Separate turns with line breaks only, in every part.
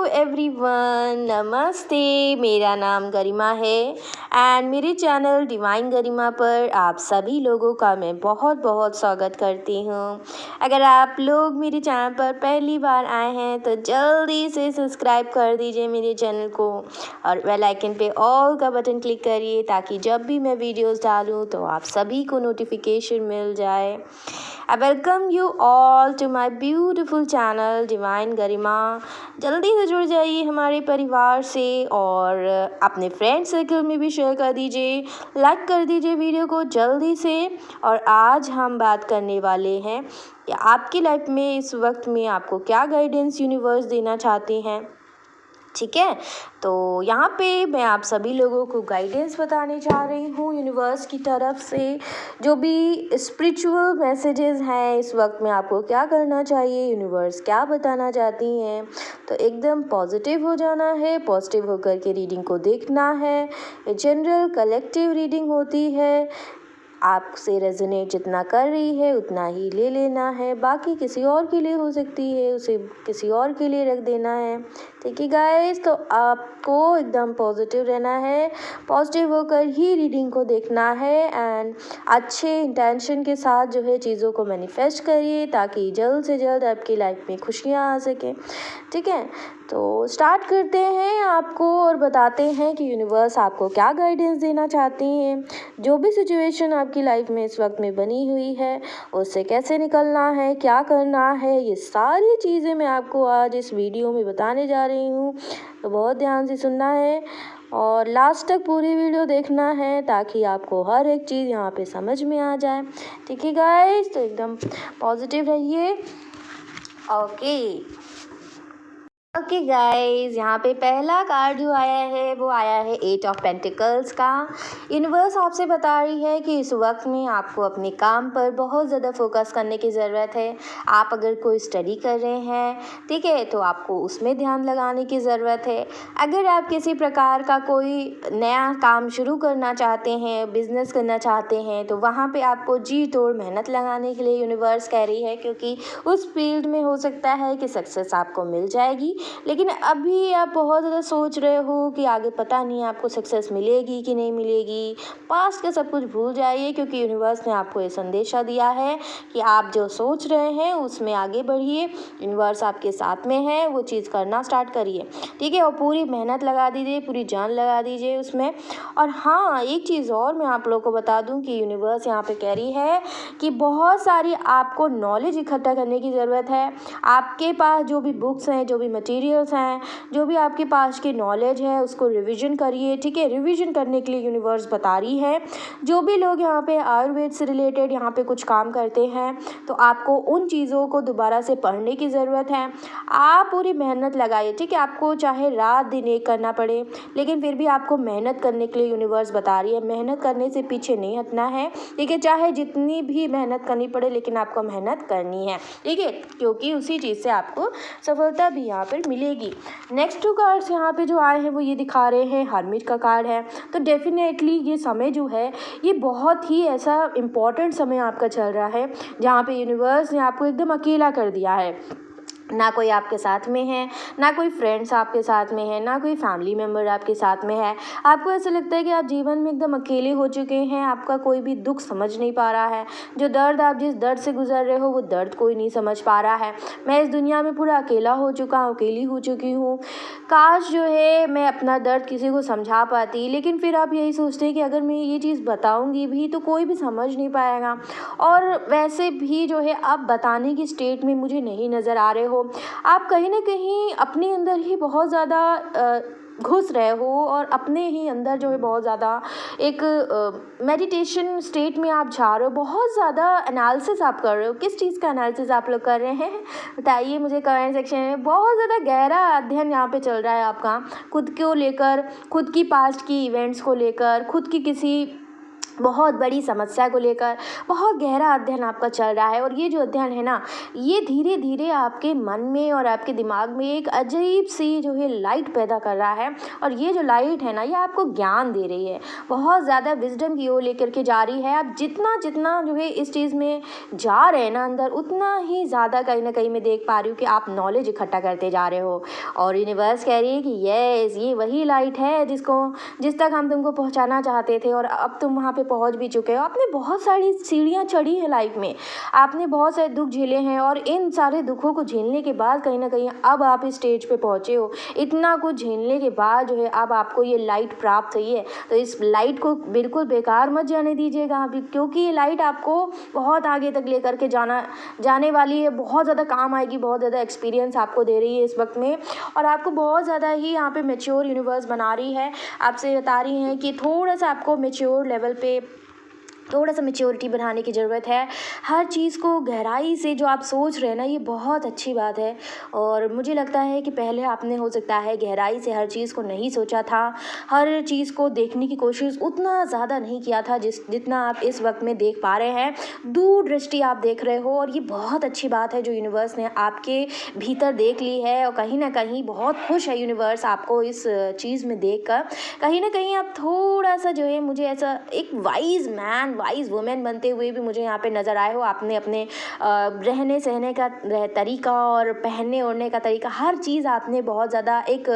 Everyone, नमस्ते। मेरा नाम गरिमा है एंड मेरे चैनल डिवाइन गरिमा पर आप सभी लोगों का मैं बहुत बहुत स्वागत करती हूँ। अगर आप लोग मेरे चैनल पर पहली बार आए हैं तो जल्दी से सब्सक्राइब कर दीजिए मेरे चैनल को और बेल आइकन पे ऑल का बटन क्लिक करिए ताकि जब भी मैं वीडियोस डालूँ तो आप सभी को नोटिफिकेशन मिल जाए। I welcome you all to my beautiful channel divine Garima. जल्दी से जुड़ जाइए हमारे परिवार से और अपने फ्रेंड सर्कल में भी शेयर कर दीजिए, लाइक कर दीजिए वीडियो को जल्दी से। और आज हम बात करने वाले हैं कि आपकी लाइफ में इस वक्त में आपको क्या गाइडेंस यूनिवर्स देना चाहते हैं। ठीक है, तो यहाँ पे मैं आप सभी लोगों को गाइडेंस बताने जा रही हूँ यूनिवर्स की तरफ से। जो भी स्पिरिचुअल मैसेजेस हैं इस वक्त में आपको क्या करना चाहिए, यूनिवर्स क्या बताना चाहती हैं, तो एकदम पॉजिटिव हो जाना है। पॉजिटिव होकर के रीडिंग को देखना है। ये जनरल कलेक्टिव रीडिंग होती है, आपसे रेजोनेट जितना कर रही है उतना ही ले लेना है, बाकी किसी और के लिए हो सकती है, उसे किसी और के लिए रख देना है। ठीक है गाइस, तो आपको एकदम पॉजिटिव रहना है, पॉजिटिव होकर ही रीडिंग को देखना है एंड अच्छे इंटेंशन के साथ जो है चीज़ों को मैनिफेस्ट करिए ताकि जल्द से जल्द आपकी लाइफ में खुशियाँ आ सकें। ठीक है, तो स्टार्ट करते हैं आपको और बताते हैं कि यूनिवर्स आपको क्या गाइडेंस देना चाहती हैं। जो भी सिचुएशन आपकी लाइफ में इस वक्त में बनी हुई है उससे कैसे निकलना है, क्या करना है, ये सारी चीज़ें मैं आपको आज इस वीडियो में बताने जा रही हूँ। तो बहुत ध्यान से सुनना है और लास्ट तक पूरी वीडियो देखना है ताकि आपको हर एक चीज़ यहाँ पे समझ में आ जाए। ठीक है गाइस, तो एकदम पॉजिटिव रहिए। ओके गाइज, यहाँ पे पहला कार्ड जो आया है वो आया है 8 ऑफ पेंटिकल्स का। यूनिवर्स आपसे बता रही है कि इस वक्त में आपको अपने काम पर बहुत ज़्यादा फोकस करने की ज़रूरत है। आप अगर कोई स्टडी कर रहे हैं, ठीक है, तो आपको उसमें ध्यान लगाने की ज़रूरत है। अगर आप किसी प्रकार का कोई नया काम शुरू करना चाहते हैं, बिजनेस करना चाहते हैं, तो वहाँ पर आपको जी तोड़ मेहनत लगाने के लिए यूनिवर्स कह रही है, क्योंकि उस फील्ड में हो सकता है कि सक्सेस आपको मिल जाएगी, लेकिन अभी आप बहुत ज़्यादा सोच रहे हो कि आगे पता नहीं आपको सक्सेस मिलेगी कि नहीं मिलेगी। पास्ट का सब कुछ भूल जाइए, क्योंकि यूनिवर्स ने आपको ये संदेशा दिया है कि आप जो सोच रहे हैं उसमें आगे बढ़िए। यूनिवर्स आपके साथ में है, वो चीज़ करना स्टार्ट करिए। ठीक है, और पूरी मेहनत लगा दीजिए, पूरी जान लगा दीजिए उसमें। और हाँ, एक चीज़ और मैं आप लोगों को बता दूं कि यूनिवर्स यहाँ पे कह रही है कि बहुत सारी आपको नॉलेज इकट्ठा करने की ज़रूरत है। आपके पास जो भी बुक्स हैं, जो भी मटेरियल्स हैं, जो भी आपके पास की नॉलेज है उसको रिवीजन करिए। ठीक है, रिवीजन करने के लिए यूनिवर्स बता रही है। जो भी लोग यहाँ पे आयुर्वेद से रिलेटेड यहाँ पे कुछ काम करते हैं तो आपको उन चीज़ों को दोबारा से पढ़ने की ज़रूरत है। आप पूरी मेहनत लगाइए। ठीक है, आपको चाहे रात दिन एक करना पड़े, लेकिन फिर भी आपको मेहनत करने के लिए यूनिवर्स बता रही है। मेहनत करने से पीछे नहीं हटना है। ठीक है, चाहे जितनी भी मेहनत करनी पड़े, लेकिन आपको मेहनत करनी है। ठीक है, क्योंकि उसी चीज़ से आपको सफलता भी यहाँ पर मिलेगी। नेक्स्ट 2 कार्ड्स यहाँ पे जो आए हैं वो ये दिखा रहे हैं, हर्मिट का कार्ड है। तो डेफिनेटली ये समय जो है ये बहुत ही ऐसा इम्पॉर्टेंट समय आपका चल रहा है जहाँ पे यूनिवर्स ने आपको एकदम अकेला कर दिया है। ना कोई आपके साथ में है, ना कोई फ्रेंड्स आपके साथ में है, ना कोई फैमिली मेम्बर आपके साथ में है। आपको ऐसा लगता है कि आप जीवन में एकदम अकेले हो चुके हैं। आपका कोई भी दुख समझ नहीं पा रहा है। जो दर्द आप जिस दर्द से गुजर रहे हो वो दर्द कोई नहीं समझ पा रहा है। मैं इस दुनिया में पूरा अकेला हो चुका हूँ, अकेली हो चुकी हूँ। काश जो है मैं अपना दर्द किसी को समझा पाती, लेकिन फिर आप यही सोचते हैं कि अगर मैं ये चीज़ बताऊँगी भी तो कोई भी समझ नहीं पाएगा। और वैसे भी जो है आप बताने की स्टेट में मुझे नहीं नज़र आ रहे हो। आप कहीं ना कहीं अपने अंदर ही बहुत ज़्यादा घुस रहे हो और अपने ही अंदर जो है बहुत ज़्यादा एक मेडिटेशन स्टेट में आप जा रहे हो। बहुत ज़्यादा एनालिसिस आप कर रहे हो। किस चीज़ का एनालिसिस आप लोग कर रहे हैं बताइए मुझे कमेंट सेक्शन में। बहुत ज़्यादा गहरा अध्ययन यहाँ पे चल रहा है आपका, खुद को लेकर, खुद की पास्ट की इवेंट्स को लेकर, खुद की किसी बहुत बड़ी समस्या को लेकर बहुत गहरा अध्ययन आपका चल रहा है। और ये जो अध्ययन है ना, ये धीरे धीरे आपके मन में और आपके दिमाग में एक अजीब सी जो है लाइट पैदा कर रहा है। और ये जो लाइट है ना, ये आपको ज्ञान दे रही है, बहुत ज़्यादा विजडम की ओर लेकर के जा रही है। आप जितना जितना जो है इस चीज़ में जा रहे हैं ना अंदर, उतना ही ज़्यादा कहीं ना कहीं मैं देख पा रही हूँ कि आप नॉलेज इकट्ठा करते जा रहे हो। और यूनिवर्स कह रही है कि यस, ये वही लाइट है जिस तक हम तुमको पहुँचाना चाहते थे, और अब तुम वहाँ पे पहुँच भी चुके हो। आपने बहुत सारी सीढ़ियाँ चढ़ी हैं लाइफ में, आपने बहुत सारे दुख झेले हैं, और इन सारे दुखों को झेलने के बाद कहीं ना कहीं अब आप इस स्टेज पे पहुँचे हो। इतना कुछ झेलने के बाद जो है अब आपको ये लाइट प्राप्त हुई है। तो इस लाइट को बिल्कुल बेकार मत जाने दीजिएगा अभी, क्योंकि ये लाइट आपको बहुत आगे तक लेकर के जाने वाली है। बहुत ज़्यादा काम आएगी, बहुत ज़्यादा एक्सपीरियंस आपको दे रही है इस वक्त में, और आपको बहुत ज़्यादा ही यहाँ पे मैच्योर यूनिवर्स बना रही है। आपसे बता रही हैं कि थोड़ा सा आपको मैच्योर लेवल पे थोड़ा सा मैच्योरिटी बढ़ाने की ज़रूरत है। हर चीज़ को गहराई से जो आप सोच रहे हैं ना, ये बहुत अच्छी बात है। और मुझे लगता है कि पहले आपने हो सकता है गहराई से हर चीज़ को नहीं सोचा था, हर चीज़ को देखने की कोशिश उतना ज़्यादा नहीं किया था जितना आप इस वक्त में देख पा रहे हैं। दूरदृष्टि आप देख रहे हो, और ये बहुत अच्छी बात है जो यूनिवर्स ने आपके भीतर देख ली है। और कहीं ना कहीं बहुत खुश है यूनिवर्स आपको इस चीज़ में देख कर। कहीं ना कहीं आप थोड़ा सा जो है, मुझे ऐसा एक वाइज वुमेन बनते हुए भी मुझे यहाँ पे नज़र आए हो। आपने अपने रहने सहने का तरीका और पहनने ओढ़ने का तरीका, हर चीज़ आपने बहुत ज़्यादा एक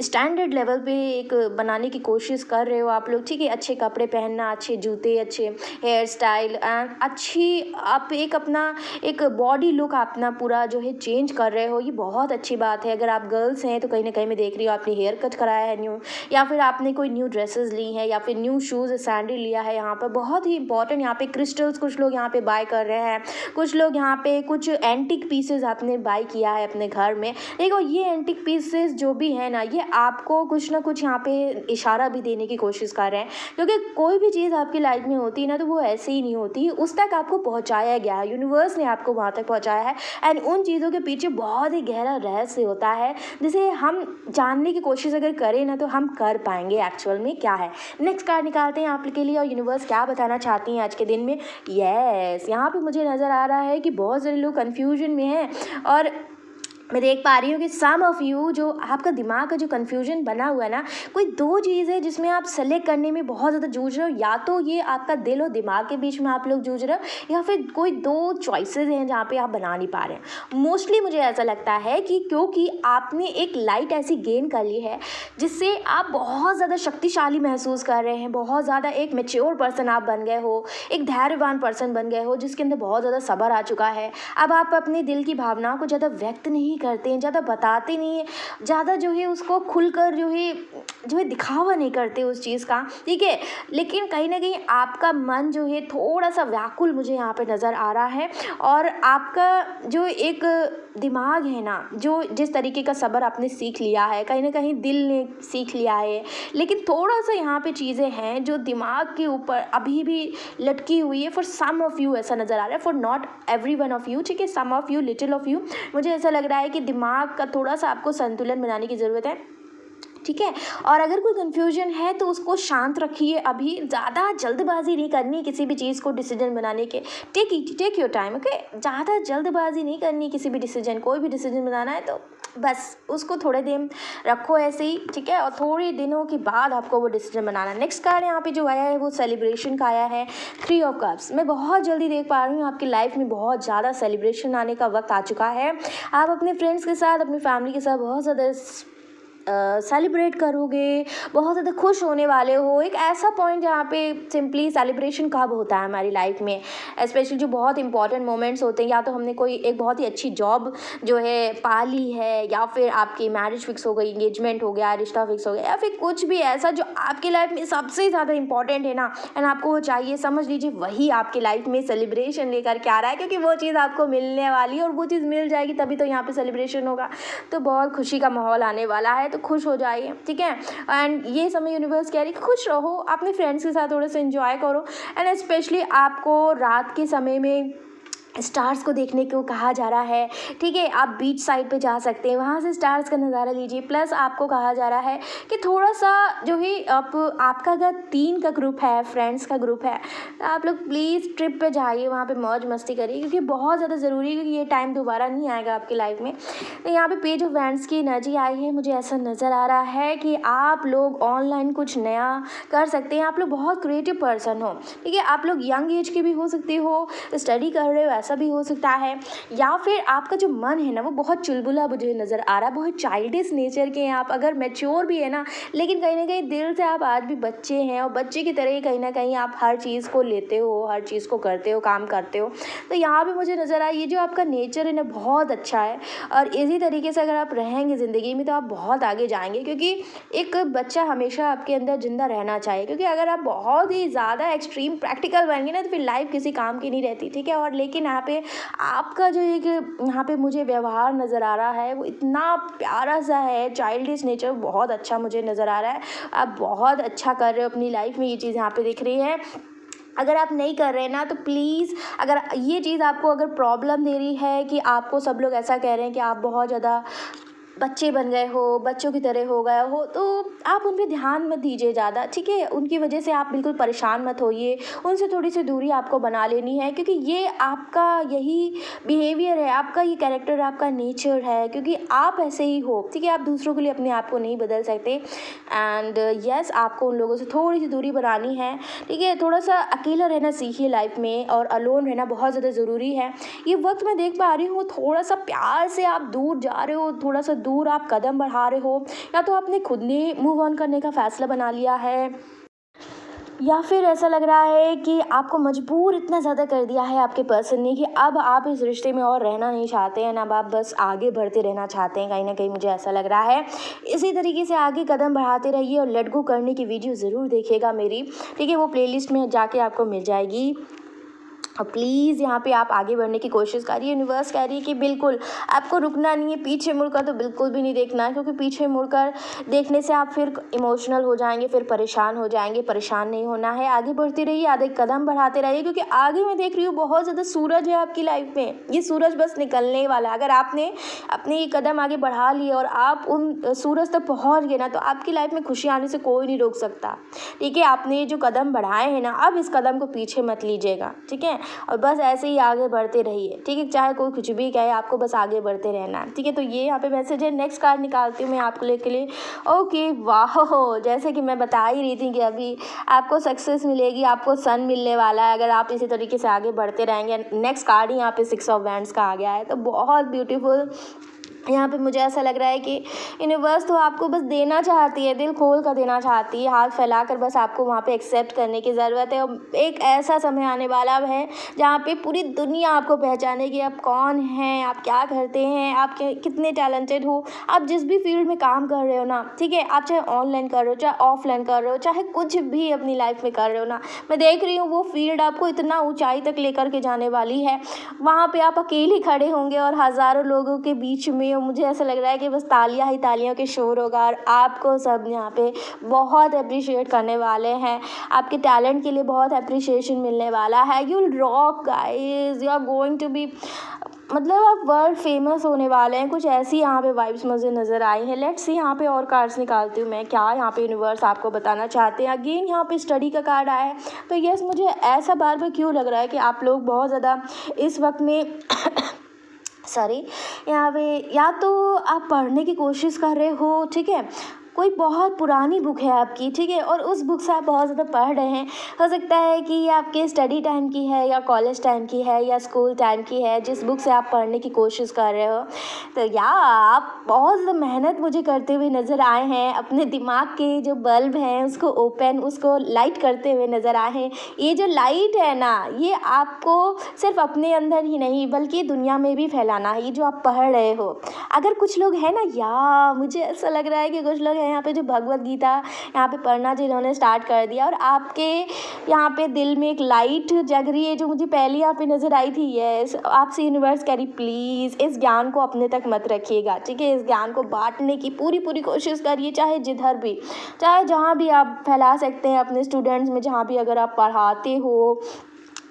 स्टैंडर्ड लेवल पे एक बनाने की कोशिश कर रहे हो आप लोग, ठीक है। अच्छे कपड़े पहनना, अच्छे जूते, अच्छे हेयर स्टाइल, अच्छी आप एक अपना एक बॉडी लुक अपना पूरा जो है चेंज कर रहे हो। ये बहुत अच्छी बात है। अगर आप गर्ल्स हैं तो कहीं ना कहीं मैं देख रही हूँ आपने हेयर कट कराया है न्यू, या फिर आपने कोई न्यू ड्रेसेस ली हैं, या फिर न्यू शूज़ सैंडल लिया है। यहाँ पर बहुत ही इंपॉर्टेंट, यहाँ पे क्रिस्टल्स कुछ लोग यहाँ पे बाय कर रहे हैं, कुछ लोग यहाँ पे कुछ एंटिक पीसेस आपने बाय किया है अपने घर में। देखो, ये एंटिक पीसेस जो भी है ना, ये आपको कुछ ना कुछ यहाँ पे इशारा भी देने की कोशिश कर रहे हैं, क्योंकि कोई भी चीज़ आपकी लाइफ में होती है ना, तो वो ऐसे ही नहीं होती, उस तक आपको पहुँचाया गया है, यूनिवर्स ने आपको वहाँ तक पहुँचाया है। एंड उन चीज़ों के पीछे बहुत ही गहरा रहस्य होता है, जिसे हम जानने की कोशिश अगर करें ना, तो हम कर पाएंगे एक्चुअल में क्या है। नेक्स्ट कार्ड निकालते हैं आपके लिए, और यूनिवर्स क्या बताना चाहती हैं आज के दिन में। यस, यहाँ पे मुझे नज़र आ रहा है कि बहुत सारे लोग कन्फ्यूजन में हैं, और मैं देख पा रही हूँ कि सम ऑफ यू, जो आपका दिमाग का जो कन्फ्यूजन बना हुआ है ना, कोई दो चीज़ है जिसमें आप सेलेक्ट करने में बहुत ज़्यादा जूझ रहे हो। या तो ये आपका दिल और दिमाग के बीच में आप लोग जूझ रहे हो, या फिर कोई दो चॉइसेस हैं जहाँ पे आप बना नहीं पा रहे हैं। मोस्टली मुझे ऐसा लगता है कि क्योंकि आपने एक लाइट ऐसी गेन कर ली है जिससे आप बहुत ज़्यादा शक्तिशाली महसूस कर रहे हैं, बहुत ज़्यादा एक मैच्योर पर्सन आप बन गए हो, एक धैर्यवान पर्सन बन गए हो, जिसके अंदर बहुत ज़्यादा सब्र आ चुका है। अब आप अपने दिल की भावनाओं को ज़्यादा व्यक्त नहीं करते हैं, ज़्यादा बताते नहीं है, ज़्यादा जो है उसको खुलकर जो है दिखावा नहीं करते उस चीज़ का, ठीक है। लेकिन कहीं ना कहीं आपका मन जो है थोड़ा सा व्याकुल मुझे यहाँ पे नज़र आ रहा है, और आपका जो एक दिमाग है ना, जो जिस तरीके का सब्र आपने सीख लिया है, कहीं ना कहीं दिल ने सीख लिया है, लेकिन थोड़ा सा यहाँ पे चीज़ें हैं जो दिमाग के ऊपर अभी भी लटकी हुई है। फॉर सम ऑफ यू ऐसा नज़र आ रहा है, for not every one of you, ठीक है, some of you, little of you. मुझे ऐसा लग रहा है कि दिमाग का थोड़ा सा आपको संतुलन बनाने की ज़रूरत है, ठीक है। और अगर कोई कन्फ्यूजन है तो उसको शांत रखिए, अभी ज़्यादा जल्दबाजी नहीं करनी किसी भी चीज़ को डिसीजन बनाने के। Take your time, okay. ज़्यादा जल्दबाजी नहीं करनी किसी भी डिसीजन, कोई भी डिसीजन बनाना है तो बस उसको थोड़े दिन रखो ऐसे ही, ठीक है, और थोड़े दिनों के बाद आपको वो डिसीजन बनाना है। नेक्स्ट कार्ड यहाँ पे जो आया है वो सेलिब्रेशन का आया है, 3 ऑफ कप्स। मैं बहुत जल्दी देख पा रही हूँ आपकी लाइफ में बहुत ज़्यादा सेलिब्रेशन आने का वक्त आ चुका है। आप अपने फ्रेंड्स के साथ, अपनी फैमिली के साथ बहुत ज़्यादा सेलिब्रेट करोगे, बहुत ज़्यादा खुश होने वाले हो। एक ऐसा पॉइंट जहाँ पे सिंपली सेलिब्रेशन कब होता है हमारी लाइफ में, स्पेशली जो बहुत इंपॉर्टेंट मोमेंट्स होते हैं, या तो हमने कोई एक बहुत ही अच्छी जॉब जो है पा ली है, या फिर आपकी मैरिज फिक्स हो गई, एंगेजमेंट हो गया, रिश्ता फिक्स हो गया, या फिर कुछ भी ऐसा जो आपकी लाइफ में सबसे ज़्यादा इंपॉर्टेंट है ना, एंड आपको वो चाहिए, समझ लीजिए वही आपकी लाइफ में सेलिब्रेशन लेकर के आ रहा है, क्योंकि वो चीज़ आपको मिलने वाली है, और वो चीज़ मिल जाएगी तभी तो यहाँ पे सेलिब्रेशन होगा। तो बहुत खुशी का माहौल आने वाला है, तो खुश हो जाइए, ठीक है। एंड ये समय यूनिवर्स कह रही है खुश रहो, अपने फ्रेंड्स के साथ थोड़ा सा एंजॉय करो, एंड स्पेशली आपको रात के समय में स्टार्स को देखने को कहा जा रहा है, ठीक है। आप बीच साइड पे जा सकते हैं, वहाँ से स्टार्स का नज़ारा लीजिए। प्लस आपको कहा जा रहा है कि थोड़ा सा जो है आपका अगर 3 का ग्रुप है, फ्रेंड्स का ग्रुप है, तो आप लोग प्लीज़ ट्रिप पे जाइए, वहाँ पे मौज मस्ती करिए, क्योंकि बहुत ज़्यादा ज़रूरी है, क्योंकि ये टाइम दोबारा नहीं आएगा आपकी लाइफ में। तो यहाँ पे पेज ऑफ वैंड्स की एनर्जी आई है। मुझे ऐसा नज़र आ रहा है कि आप लोग ऑनलाइन कुछ नया कर सकते हैं। आप लोग बहुत क्रिएटिव पर्सन हो, ठीक है। आप लोग यंग एज के भी हो सकते हो, स्टडी कर रहे हो, ऐसा भी हो सकता है। या फिर आपका जो मन है ना, वो बहुत चुलबुला मुझे नज़र आ रहा है, बहुत चाइल्डिश नेचर के हैं आप। अगर मैच्योर भी है ना, लेकिन कहीं ना कहीं दिल से आप आज भी बच्चे हैं, और बच्चे की तरह ही कहीं ना कहीं आप हर चीज़ को लेते हो, हर चीज़ को करते हो, काम करते हो। तो यहाँ भी मुझे नज़र आया, ये जो आपका नेचर है ना, बहुत अच्छा है। और इसी तरीके से अगर आप रहेंगे ज़िंदगी में, तो आप बहुत आगे जाएंगे, क्योंकि एक बच्चा हमेशा आपके अंदर जिंदा रहना चाहिए। क्योंकि अगर आप बहुत ही ज़्यादा एक्सट्रीम प्रैक्टिकल बन गए ना, तो फिर लाइफ किसी काम की नहीं रहती, ठीक है। और लेकिन यहाँ पे आपका जो एक यहाँ पे मुझे व्यवहार नज़र आ रहा है, वो इतना प्यारा सा है, चाइल्डिश नेचर बहुत अच्छा मुझे नज़र आ रहा है। आप बहुत अच्छा कर रहे हो अपनी लाइफ में, ये चीज़ यहाँ पे दिख रही है। अगर आप नहीं कर रहे हैं ना, तो प्लीज़, अगर ये चीज़ आपको अगर प्रॉब्लम दे रही है कि आपको सब लोग ऐसा कह रहे हैं कि आप बहुत ज़्यादा बच्चे बन गए हो, बच्चों की तरह हो गए हो, तो आप उन पे ध्यान मत दीजिए ज़्यादा, ठीक है। उनकी वजह से आप बिल्कुल परेशान मत होइए, उनसे थोड़ी सी दूरी आपको बना लेनी है, क्योंकि ये आपका यही बिहेवियर है, आपका ये कैरेक्टर, आपका नेचर है, क्योंकि आप ऐसे ही हो, ठीक है। आप दूसरों के लिए अपने आप को नहीं बदल सकते। एंड यस, आपको उन लोगों से थोड़ी सी दूरी बनानी है, ठीक है। थोड़ा सा अकेला रहना सीखिए लाइफ में, और अलोन रहना बहुत ज़्यादा ज़रूरी है। ये वक्त मैं देख पा रही हूँ, थोड़ा सा प्यार से आप दूर जा रहे हो, थोड़ा सा दूर आप कदम बढ़ा रहे हो, या तो आपने खुद ने मूव ऑन करने का फैसला बना लिया है, या फिर ऐसा लग रहा है कि आपको मजबूर इतना ज़्यादा कर दिया है आपके पर्सन ने, कि अब आप इस रिश्ते में और रहना नहीं चाहते हैं, अब आप बस आगे बढ़ते रहना चाहते हैं। कहीं ना कहीं मुझे ऐसा लग रहा है। इसी तरीके से आगे कदम बढ़ाते रहिए, और लेट गो करने की वीडियो ज़रूर देखिएगा मेरी, ठीक है। वो प्लेलिस्ट में जाके आपको मिल जाएगी। और प्लीज़ यहाँ पे आप आगे बढ़ने की कोशिश करिए। यूनिवर्स कह रही है कि बिल्कुल आपको रुकना नहीं है, पीछे मुड़कर तो बिल्कुल भी नहीं देखना है, क्योंकि पीछे मुड़कर देखने से आप फिर इमोशनल हो जाएंगे, फिर परेशान हो जाएंगे। परेशान नहीं होना है, आगे बढ़ते रहिए, आगे कदम बढ़ाते रहिए, क्योंकि आगे मैं देख रही हूँ बहुत ज़्यादा सूरज है आपकी लाइफ में। ये सूरज बस निकलने वाला है। अगर आपने अपने ये कदम आगे बढ़ा लिए और आप उन सूरज तक पहुँच गए ना, तो आपकी लाइफ में खुशी आने से कोई नहीं रोक सकता, ठीक है। आपने जो कदम बढ़ाए हैं ना, अब इस कदम को पीछे मत लीजिएगा, ठीक है। और बस ऐसे ही आगे बढ़ते रहिए, ठीक है। चाहे कोई कुछ भी कहे, आपको बस आगे बढ़ते रहना है, ठीक है। तो ये यहाँ पे मैसेज है। नेक्स्ट कार्ड निकालती हूँ मैं आपको लेके लिए। ओके, वाह, जैसे कि मैं बता ही रही थी कि अभी आपको सक्सेस मिलेगी, आपको सन मिलने वाला है, अगर आप इसी तरीके से आगे बढ़ते रहेंगे। नेक्स्ट कार्ड ही यहाँ पे 6 ऑफ वैंड्स का आ गया है, तो बहुत ब्यूटीफुल। यहाँ पे मुझे ऐसा लग रहा है कि यूनिवर्स तो आपको बस देना चाहती है, दिल खोल कर देना चाहती है, हाथ फैलाकर बस आपको वहाँ पे एक्सेप्ट करने की ज़रूरत है। और एक ऐसा समय आने वाला है जहाँ पे पूरी दुनिया आपको पहचानेगी, आप कौन हैं, आप क्या करते हैं, आप कितने टैलेंटेड हो, आप जिस भी फील्ड में काम कर रहे हो ना, ठीक है। आप चाहे ऑनलाइन कर रहे हो, चाहे ऑफलाइन कर रहे हो, चाहे कुछ भी अपनी लाइफ में कर रहे हो ना, मैं देख रही हूँ वो फील्ड आपको इतना ऊँचाई तक लेकर के जाने वाली है। वहाँ पर आप अकेले खड़े होंगे और हज़ारों लोगों के बीच में, और मुझे ऐसा लग रहा है कि बस तालियां ही तालियों के शोर होगा, और आपको सब यहाँ पे बहुत अप्रिशिएट करने वाले हैं। आपके टैलेंट के लिए बहुत अप्रिशिएशन मिलने वाला है। You will rock guys, you are going to be, मतलब आप वर्ल्ड फेमस होने वाले हैं। कुछ ऐसी यहाँ पे वाइब्स मुझे नज़र आई हैं। लेट्स सी, यहाँ पे और कार्ड्स निकालती हूँ मैं, क्या यहाँ पे यूनिवर्स आपको बताना चाहते हैं। अगेन यहाँ पे स्टडी का कार्ड आया है। तो यस, मुझे ऐसा बार बार क्यों लग रहा है कि आप लोग बहुत ज़्यादा इस वक्त में सॉरी, यहाँ पे या तो आप पढ़ने की कोशिश कर रहे हो, ठीक है। कोई बहुत पुरानी बुक है आपकी, ठीक है, और उस बुक से आप बहुत ज़्यादा पढ़ रहे हैं। हो सकता है कि ये आपके स्टडी टाइम की है, या कॉलेज टाइम की है, या स्कूल टाइम की है, जिस बुक से आप पढ़ने की कोशिश कर रहे हो। तो या आप बहुत ज़्यादा मेहनत मुझे करते हुए नज़र आए हैं, अपने दिमाग के जो बल्ब हैं उसको ओपन, उसको लाइट करते हुए नज़र आए हैं। ये जो लाइट है ना, ये आपको सिर्फ अपने अंदर ही नहीं बल्कि दुनिया में भी फैलाना है, ये जो आप पढ़ रहे हो। अगर कुछ लोग हैं ना, या मुझे ऐसा लग रहा है कि कुछ लोग यहाँ पे जो भगवत गीता यहाँ पे पढ़ना जिन्होंने स्टार्ट कर दिया, और आपके यहाँ पे दिल में एक लाइट जग रही है जो मुझे पहले यहाँ पे नज़र आई थी। यस, आपसे यूनिवर्स कह रही, प्लीज़ इस ज्ञान को अपने तक मत रखिएगा, ठीक है। इस ज्ञान को बांटने की पूरी कोशिश करिए, चाहे जिधर भी, चाहे जहाँ भी आप फैला सकते हैं अपने स्टूडेंट्स में, जहाँ भी अगर आप पढ़ाते हो,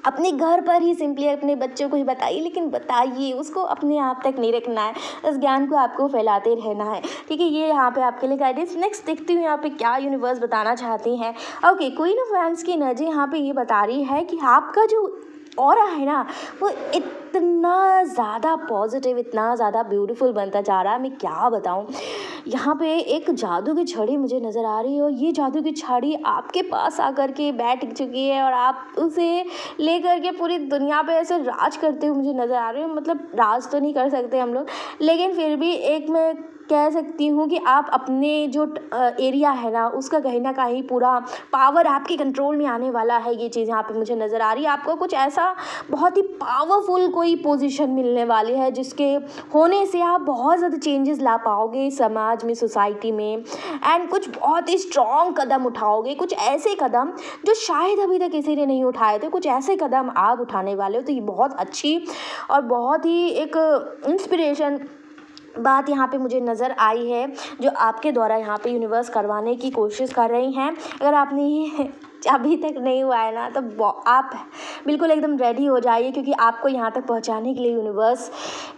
अपने घर पर ही सिंपली अपने बच्चों को ही बताइए, लेकिन बताइए, उसको अपने आप तक नहीं रखना है, उस ज्ञान को आपको फैलाते रहना है। ठीक है, ये यहाँ पे आपके लिए गाइडेंस। नेक्स्ट देखती हूँ यहाँ पे क्या यूनिवर्स बताना चाहती हैं। ओके, क्वीन ऑफ वांड्स की एनर्जी यहाँ पे ये बता रही है कि आपका जो ऑरा है ना, वो इतना ज़्यादा पॉजिटिव, इतना ज़्यादा ब्यूटीफुल बनता जा रहा है, मैं क्या बताऊँ। यहाँ पे एक जादू की छड़ी मुझे नज़र आ रही है, और ये जादू की छड़ी आपके पास आकर के बैठ चुकी है, और आप उसे लेकर के पूरी दुनिया पे ऐसे राज करते हुए मुझे नज़र आ रहे हो। मतलब राज तो नहीं कर सकते हम लोग, लेकिन फिर भी एक मैं कह सकती हूँ कि आप अपने जो एरिया है ना, उसका कहीं ना कहीं पूरा पावर आपके कंट्रोल में आने वाला है। ये चीज़ यहाँ पे मुझे नज़र आ रही है। आपको कुछ ऐसा बहुत ही पावरफुल कोई पोजीशन मिलने वाली है, जिसके होने से आप बहुत ज़्यादा चेंजेस ला पाओगे समाज में, सोसाइटी में, एंड कुछ बहुत ही स्ट्रॉन्ग कदम उठाओगे, कुछ ऐसे कदम जो शायद अभी तक किसी ने नहीं उठाए थे, कुछ ऐसे कदम आप उठाने वाले हो। तो ये बहुत अच्छी और बहुत ही एक इंस्पिरेशन बात यहाँ पे मुझे नज़र आई है, जो आपके द्वारा यहाँ पे यूनिवर्स करवाने की कोशिश कर रही हैं। अगर आपने ये अभी तक नहीं हुआ है ना, तो आप बिल्कुल एकदम रेडी हो जाइए, क्योंकि आपको यहाँ तक पहुँचाने के लिए यूनिवर्स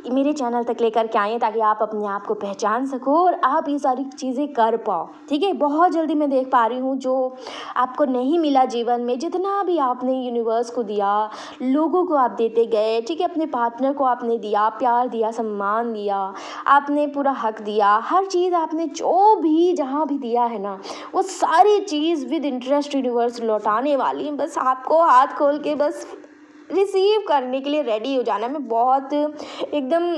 मेरे चैनल तक लेकर के आए हैं, ताकि आप अपने आप को पहचान सको और आप ये सारी चीज़ें कर पाओ। ठीक है, बहुत जल्दी मैं देख पा रही हूँ जो आपको नहीं मिला जीवन में, जितना भी आपने यूनिवर्स को दिया, लोगों को आप देते गए। ठीक है, अपने पार्टनर को आपने दिया, प्यार दिया, सम्मान दिया, आपने पूरा हक दिया, हर चीज़ आपने जो भी जहाँ भी दिया है ना, वो सारी चीज़ विद इंटरेस्ट यूनिवर्स लौटाने वाली है। बस आपको हाथ खोल के बस रिसीव करने के लिए रेडी हो जाना। मैं बहुत एकदम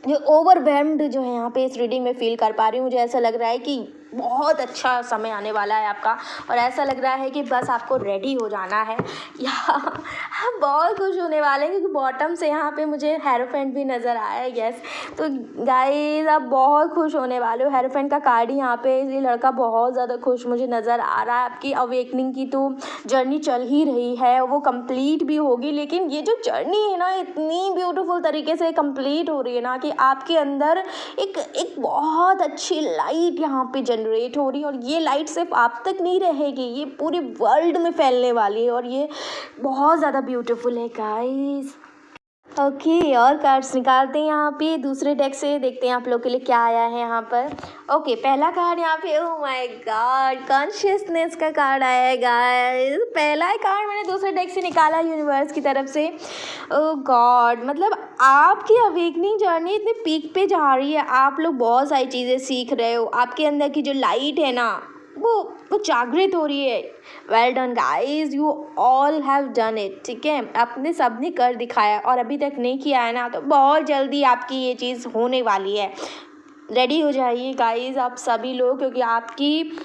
जो ओवरवेल्म्ड जो है यहाँ पे इस रीडिंग में फील कर पा रही हूँ। मुझे ऐसा लग रहा है कि बहुत अच्छा समय आने वाला है आपका, और ऐसा लग रहा है कि बस आपको रेडी हो जाना है। यहाँ हम बहुत खुश होने वाले हैं, क्योंकि बॉटम से यहाँ पे मुझे हेरोफेंट भी नज़र आया है। यस, तो गाइस आप बहुत खुश होने वाले हो। हेरोफेंट का कार्ड ही यहाँ पे, ये लड़का बहुत ज़्यादा खुश मुझे नज़र आ रहा है। आपकी अवेकनिंग की तो जर्नी चल ही रही है, वो कंप्लीट भी होगी, लेकिन ये जो जर्नी है ना, इतनी ब्यूटीफुल तरीके से कंप्लीट हो रही है ना, कि आपके अंदर एक बहुत अच्छी लाइट यहाँ पे जनरेट हो रही है, और ये लाइट सिर्फ आप तक नहीं रहेगी, ये पूरे वर्ल्ड में फैलने वाली है, और ये बहुत ज़्यादा ब्यूटीफुल है गाइस। ओके, और कार्ड्स निकालते हैं यहाँ पे दूसरे डेक से, देखते हैं आप लोग के लिए क्या आया है यहाँ पर। ओके, पहला कार्ड यहाँ पे, ओह माय गॉड, कॉन्शियसनेस का कार्ड आया है गाइस। पहला कार्ड मैंने दूसरे डेक से निकाला यूनिवर्स की तरफ से। ओह गॉड, मतलब आपकी अवेकनिंग जर्नी इतने पीक पे जा रही है, आप लोग बहुत सारी चीज़ें सीख रहे हो, आपके अंदर की जो लाइट है ना, वो जागृत हो रही है। Well done guys, you all have done it. ठीक है, आपने सबने कर दिखाया, और अभी तक नहीं किया है ना, तो बहुत जल्दी आपकी ये चीज़ होने वाली है। रेडी हो जाइए गाइज आप सभी लोग, क्योंकि आपकी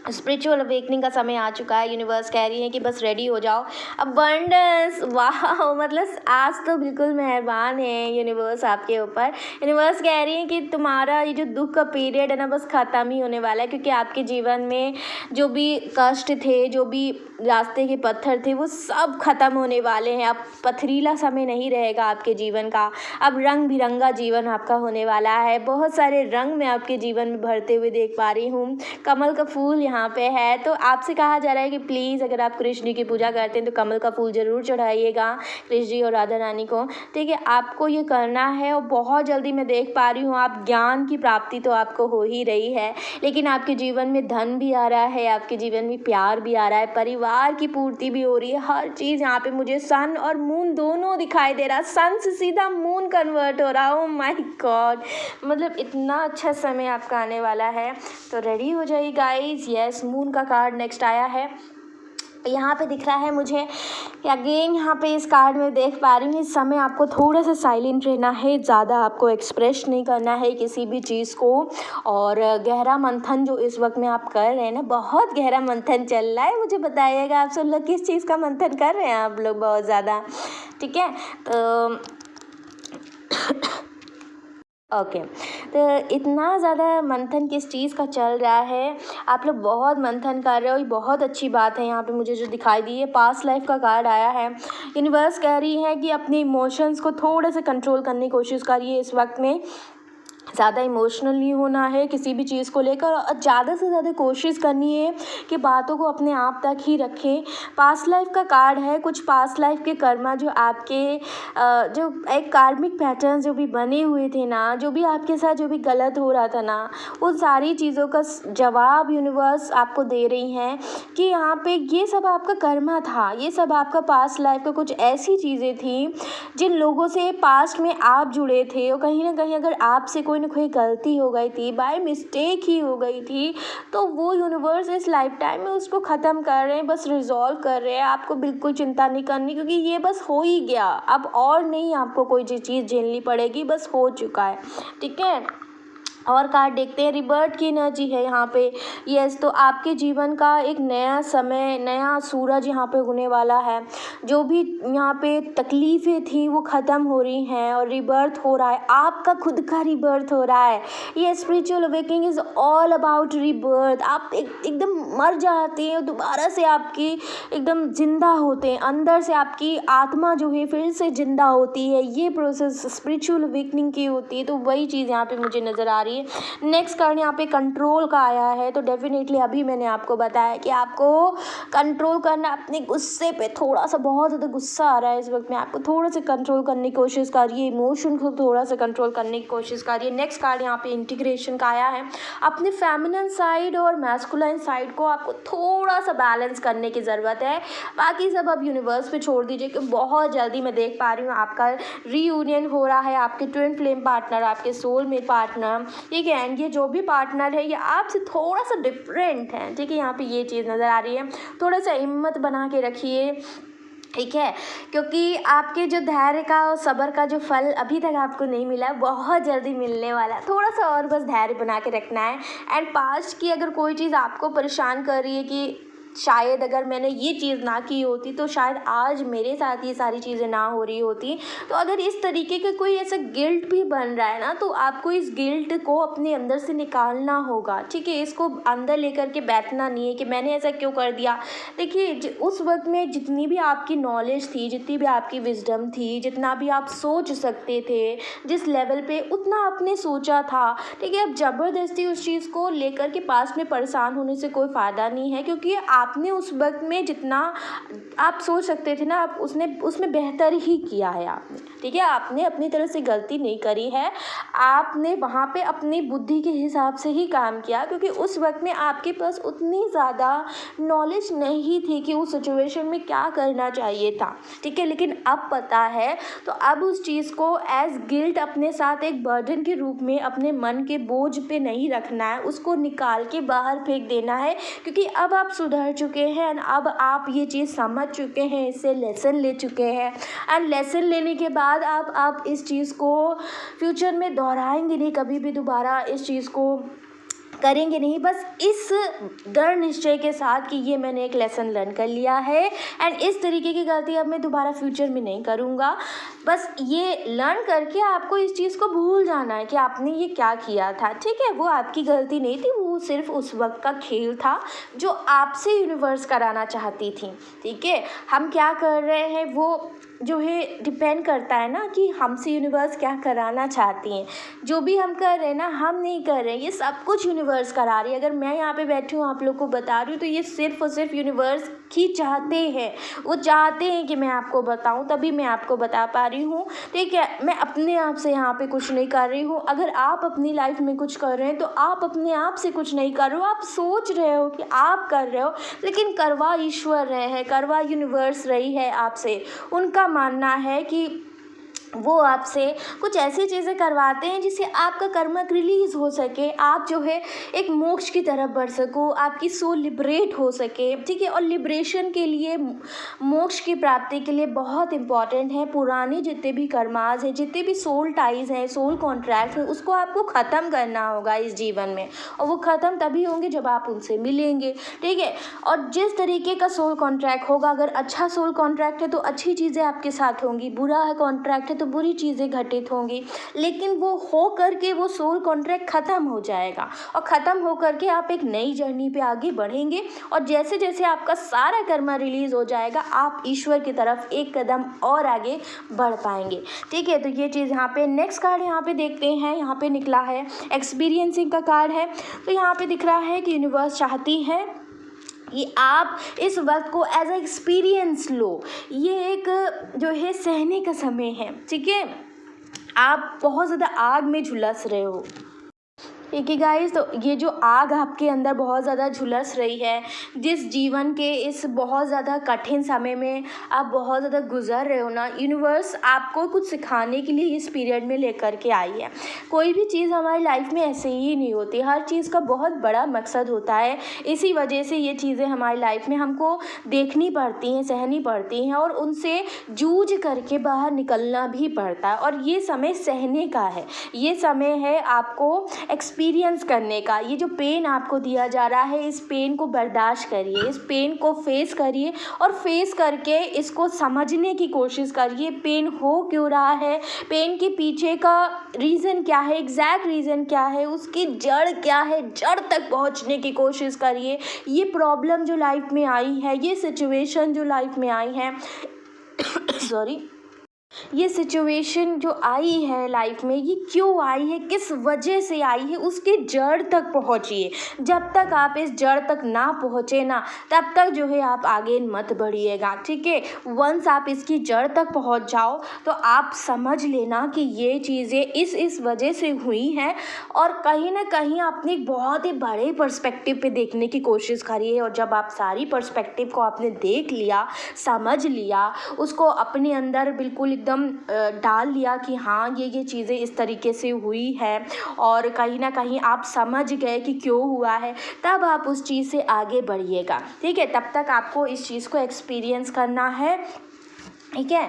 स्पिरिचुअल अवेकनिंग का समय आ चुका है। यूनिवर्स कह रही है कि बस रेडी हो जाओ। अबंडेंस, वाह, मतलब आज तो बिल्कुल मेहरबान है यूनिवर्स आपके ऊपर। यूनिवर्स कह रही है कि तुम्हारा ये जो दुख का पीरियड है ना, बस ख़त्म ही होने वाला है, क्योंकि आपके जीवन में जो भी कष्ट थे, जो भी रास्ते के पत्थर थे, वो सब ख़त्म होने वाले हैं। अब पथरीला समय नहीं रहेगा आपके जीवन का, अब रंग बिरंगा जीवन आपका होने वाला है। बहुत सारे रंग मैं आपके जीवन में भरते हुए देख पा रही हूँ। कमल का फूल यहाँ पे है, तो आपसे कहा जा रहा है कि प्लीज़ अगर आप कृष्ण जी की पूजा करते हैं तो कमल का फूल ज़रूर चढ़ाइएगा कृष्ण जी और राधा रानी को। ठीक है, आपको ये करना है, और बहुत जल्दी मैं देख पा रही हूँ आप ज्ञान की प्राप्ति तो आपको हो ही रही है, लेकिन आपके जीवन में धन भी आ रहा है, आपके जीवन में प्यार भी आ रहा है, परिवार की पूर्ति भी हो रही है। हर चीज़ यहाँ पे मुझे सन और मून दोनों दिखाई दे रहा है। सन से सीधा मून कन्वर्ट हो रहा। ओह माय गॉड, मतलब इतना अच्छा समय आपका आने वाला है, तो रेडी हो जाइए गाइस। यस, मून का कार्ड नेक्स्ट आया है। यहाँ पे दिख रहा है मुझे अगेन, यहाँ पे इस कार्ड में देख पा रही हूँ, इस समय आपको थोड़ा सा साइलेंट रहना है, ज़्यादा आपको एक्सप्रेस नहीं करना है किसी भी चीज़ को, और गहरा मंथन जो इस वक्त में आप कर रहे हैं ना, बहुत गहरा मंथन चल रहा है। मुझे बताइएगा आप सब लोग किस चीज़ का मंथन कर रहे हैं आप लोग, बहुत ज़्यादा। ठीक है, तो ओके, तो इतना ज़्यादा मंथन किस चीज़ का चल रहा है, आप लोग बहुत मंथन कर रहे हो, ये बहुत अच्छी बात है। यहाँ पे मुझे जो दिखाई दी है, पास्ट लाइफ का कार्ड आया है। यूनिवर्स कह रही है कि अपने इमोशंस को थोड़े से कंट्रोल करने की कोशिश करिए इस वक्त में। ज़्यादा इमोशनल नहीं होना है किसी भी चीज़ को लेकर, और ज़्यादा से ज़्यादा कोशिश करनी है कि बातों को अपने आप तक ही रखें। पास्ट लाइफ का कार्ड है, कुछ पास्ट लाइफ के कर्मा जो आपके जो एक कार्मिक पैटर्न जो भी बने हुए थे ना, जो भी आपके साथ जो भी गलत हो रहा था ना, उन सारी चीज़ों का जवाब यूनिवर्स आपको दे रही हैं कि यहाँ पे ये सब आपका कर्मा था, ये सब आपका पास्ट लाइफ का कुछ ऐसी चीज़ें थी जिन लोगों से पास्ट में आप जुड़े थे, और कहीं ना कहीं अगर आपसे कोई ना कोई गलती हो गई थी, बाय मिस्टेक ही हो गई थी, तो वो यूनिवर्स इस लाइफ टाइम में उसको ख़त्म कर रहे हैं, बस रिजॉल्व कर रहे हैं। आपको बिल्कुल चिंता नहीं करनी, क्योंकि ये बस हो ही गया, अब और नहीं आपको कोई चीज़ झेलनी पड़ेगी, बस हो चुका है, ठीक है। और कार्ड देखते हैं, रिबर्थ की एनर्जी है यहाँ पे। यस, तो आपके जीवन का एक नया समय, नया सूरज यहाँ पे होने वाला है। जो भी यहाँ पे तकलीफ़ें थी वो ख़त्म हो रही हैं और रिबर्थ हो रहा है, आपका खुद का रिबर्थ हो रहा है। ये spiritual awakening is all about rebirth. आप एकदम मर जाते हैं, दोबारा से आपकी एकदम ज़िंदा होते हैं, अंदर से आपकी आत्मा जो है फिर से ज़िंदा होती है। ये प्रोसेस स्पिरिचुअल अवेकनिंग की होती है, तो वही चीज़ यहाँ पे मुझे नज़र आ रही है। नेक्स्ट कार्ड यहाँ पे कंट्रोल का आया है, तो डेफिनेटली अभी मैंने आपको बताया कि आपको कंट्रोल करना, अपने गुस्से पे थोड़ा सा, बहुत ज़्यादा गुस्सा आ रहा है इस वक्त में, आपको थोड़ा सा कंट्रोल करने की कोशिश करिए, इमोशन को थोड़ा सा कंट्रोल करने की कोशिश करिए। नेक्स्ट कार्ड यहाँ पे इंटीग्रेशन का आया है। अपने फेमिनिन साइड और मैस्कुलाइन साइड को आपको थोड़ा सा बैलेंस करने की ज़रूरत है, बाकी सब अब यूनिवर्स पे छोड़ दीजिए कि बहुत जल्दी मैं देख पा रही हूँ आपका रीयूनियन हो रहा है, आपके ट्विन फ्लेम पार्टनर, आपके सोलमेट पार्टनर, ठीक है। एंड ये जो भी पार्टनर है ये आपसे थोड़ा सा डिफरेंट है, ठीक है। यहाँ पे ये चीज़ नज़र आ रही है, थोड़ा सा हिम्मत बना के रखिए, ठीक है, क्योंकि आपके जो धैर्य का और सब्र का जो फल अभी तक आपको नहीं मिला, बहुत जल्दी मिलने वाला है। थोड़ा सा और बस धैर्य बना के रखना है। एंड पास्ट की अगर कोई चीज़ आपको परेशान कर रही है कि शायद अगर मैंने ये चीज़ ना की होती तो शायद आज मेरे साथ ये सारी चीज़ें ना हो रही होती, तो अगर इस तरीके का कोई ऐसा गिल्ट भी बन रहा है ना, तो आपको इस गिल्ट को अपने अंदर से निकालना होगा, ठीक है। इसको अंदर लेकर के बैठना नहीं है कि मैंने ऐसा क्यों कर दिया। देखिए, उस वक्त में जितनी भी आपकी नॉलेज थी, जितनी भी आपकी विजडम थी, जितना भी आप सोच सकते थे, जिस लेवल पे, उतना आपने सोचा था, ठीक है। अब ज़बरदस्ती उस चीज़ को लेकर के पास में परेशान होने से कोई फ़ायदा नहीं है, क्योंकि आपने उस वक्त में जितना आप सोच सकते थे ना, आप उसमें बेहतर ही किया है आपने, ठीक है। आपने अपनी तरफ से गलती नहीं करी है, आपने वहाँ पे अपनी बुद्धि के हिसाब से ही काम किया, क्योंकि उस वक्त में आपके पास उतनी ज़्यादा नॉलेज नहीं थी कि उस सिचुएशन में क्या करना चाहिए था, ठीक है। लेकिन अब पता है, तो अब उस चीज़ को एज गिल्ट अपने साथ एक बर्डन के रूप में अपने मन के बोझ पे नहीं रखना है, उसको निकाल के बाहर फेंक देना है, क्योंकि अब आप सुधर चुके हैं, अब आप ये चीज़ समझ चुके हैं, इससे लेसन ले चुके हैं। एंड लेसन लेने के बाद आप इस चीज़ को फ्यूचर में दोहराएंगे नहीं, कभी भी दोबारा इस चीज़ को करेंगे नहीं, बस इस दृढ़ निश्चय के साथ कि ये मैंने एक लेसन लर्न कर लिया है एंड इस तरीके की गलती अब मैं दोबारा फ्यूचर में नहीं करूँगा। बस ये लर्न करके आपको इस चीज़ को भूल जाना है कि आपने ये क्या किया था, ठीक है। वो आपकी गलती नहीं थी, वो सिर्फ उस वक्त का खेल था जो आपसे यूनिवर्स कराना चाहती थी, ठीक है। हम क्या कर रहे हैं वो जो है डिपेंड करता है ना कि हमसे यूनिवर्स क्या कराना चाहती हैं। जो भी हम कर रहे हैं ना, हम नहीं कर रहे हैं, ये सब कुछ यूनिवर्स करा रही है। अगर मैं यहाँ पे बैठी हूँ आप लोग को बता रही हूँ, तो ये सिर्फ और सिर्फ यूनिवर्स ही चाहते हैं, वो चाहते हैं कि मैं आपको बताऊँ, तभी मैं आपको बता पा रही हूँ, ठीक है। मैं अपने आप से यहाँ पे कुछ नहीं कर रही हूँ। अगर आप अपनी लाइफ में कुछ कर रहे हैं तो आप अपने आप से कुछ नहीं कर रहे हो, आप सोच रहे हो कि आप कर रहे हो, लेकिन करवा ईश्वर रहे हैं, करवा यूनिवर्स रही है आपसे। उनका मानना है कि वो आपसे कुछ ऐसी चीज़ें करवाते हैं जिससे आपका कर्मक रिलीज़ हो सके, आप जो है एक मोक्ष की तरफ बढ़ सको, आपकी सोल लिबरेट हो सके, ठीक है। और लिबरेशन के लिए, मोक्ष की प्राप्ति के लिए बहुत इम्पॉर्टेंट है पुराने जितने भी कर्माज हैं, जितने भी सोल टाइज हैं, सोल कॉन्ट्रैक्ट हैं, उसको आपको ख़त्म करना होगा इस जीवन में, और वो ख़त्म तभी होंगे जब आप उनसे मिलेंगे, ठीक है। और जिस तरीके का सोल कॉन्ट्रैक्ट होगा, अगर अच्छा सोल कॉन्ट्रैक्ट है तो अच्छी चीज़ें आपके साथ होंगी, बुरा है कॉन्ट्रैक्ट है तो तो बुरी चीज़ें घटित होंगी, लेकिन वो हो करके वो सोल कॉन्ट्रैक्ट ख़त्म हो जाएगा और ख़त्म हो करके आप एक नई जर्नी पे आगे बढ़ेंगे। और जैसे जैसे आपका सारा कर्मा रिलीज़ हो जाएगा, आप ईश्वर की तरफ एक कदम और आगे बढ़ पाएंगे। ठीक है, तो ये चीज़ यहाँ पे नेक्स्ट कार्ड यहाँ पे देखते हैं। यहाँ पे निकला है एक्सपीरियंसिंग का कार्ड है। तो यहाँ पे दिख रहा है कि यूनिवर्स चाहती है कि आप इस वक्त को एज ए एक्सपीरियंस लो। ये एक जो है सहने का समय है। ठीक है, आप बहुत ज़्यादा आग में झुलस रहे हो। ठीक है गाइस, तो ये जो आग आपके अंदर बहुत ज़्यादा झुलस रही है, जिस जीवन के इस बहुत ज़्यादा कठिन समय में आप बहुत ज़्यादा गुजर रहे हो ना, यूनिवर्स आपको कुछ सिखाने के लिए इस पीरियड में लेकर के आई है। कोई भी चीज़ हमारी लाइफ में ऐसे ही नहीं होती, हर चीज़ का बहुत बड़ा मकसद होता है। इसी वजह से ये चीज़ें हमारी लाइफ में हमको देखनी पड़ती हैं, सहनी पड़ती हैं और उनसे जूझ करके बाहर निकलना भी पड़ता है। और ये समय सहने का है, ये समय है आपको एक्सपीरियंस करने का। ये जो पेन आपको दिया जा रहा है, इस पेन को बर्दाश्त करिए, इस पेन को फेस करिए और फेस करके इसको समझने की कोशिश करिए। पेन हो क्यों रहा है, पेन के पीछे का रीज़न क्या है, एग्जैक्ट रीज़न क्या है, उसकी जड़ क्या है, जड़ तक पहुंचने की कोशिश करिए। ये प्रॉब्लम जो लाइफ में आई है, ये सिचुएशन जो लाइफ में आई है सॉरी, ये सिचुएशन जो आई है लाइफ में, ये क्यों आई है, किस वजह से आई है, उसके जड़ तक पहुंचिए। जब तक आप इस जड़ तक ना पहुँचे ना, तब तक जो है आप आगे मत बढ़िएगा। ठीक है, वंस आप इसकी जड़ तक पहुंच जाओ तो आप समझ लेना कि ये चीज़ें इस वजह से हुई हैं। और कहीं ना कहीं अपने एक बहुत ही बड़े पर्सपेक्टिव पे देखने की कोशिश करिए। और जब आप सारी पर्सपेक्टिव को आपने देख लिया, समझ लिया, उसको अपने अंदर बिल्कुल एकदम डाल लिया कि हाँ ये चीज़ें इस तरीके से हुई है और कहीं ना कहीं आप समझ गए कि क्यों हुआ है, तब आप उस चीज़ से आगे बढ़िएगा। ठीक है, तब तक आपको इस चीज़ को एक्सपीरियंस करना है। ठीक है,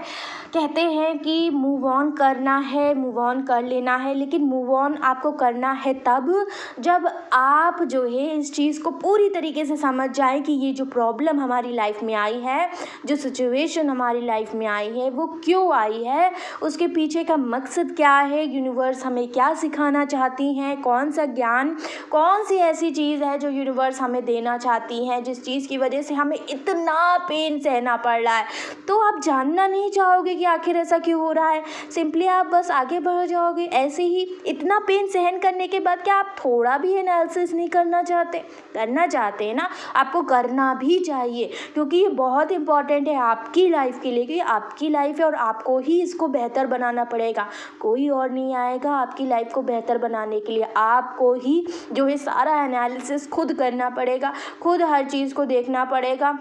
कहते हैं कि मूव ऑन करना है, मूव ऑन कर लेना है, लेकिन मूव ऑन आपको करना है तब जब आप जो है इस चीज़ को पूरी तरीके से समझ जाए कि ये जो प्रॉब्लम हमारी लाइफ में आई है, जो सिचुएशन हमारी लाइफ में आई है, वो क्यों आई है, उसके पीछे का मकसद क्या है, यूनिवर्स हमें क्या सिखाना चाहती हैं, कौन सा ज्ञान, कौन सी ऐसी चीज़ है जो यूनिवर्स हमें देना चाहती हैं, जिस चीज़ की वजह से हमें इतना पेन सहना पड़ रहा है। तो आप जानना नहीं चाहोगे कि आखिर ऐसा क्यों हो रहा है, सिंपली आप बस आगे बढ़ जाओगे। ऐसे ही इतना पेन सहन करने के बाद क्या आप थोड़ा भी एनालिसिस नहीं करना चाहते? करना चाहते हैं ना, आपको करना भी चाहिए, क्योंकि ये बहुत इंपॉर्टेंट है आपकी लाइफ के लिए, क्योंकि आपकी लाइफ है और आपको ही इसको बेहतर बनाना पड़ेगा। कोई और नहीं आएगा आपकी लाइफ को बेहतर बनाने के लिए, आपको ही जो है सारा एनालिसिस खुद करना पड़ेगा, खुद हर चीज़ को देखना पड़ेगा,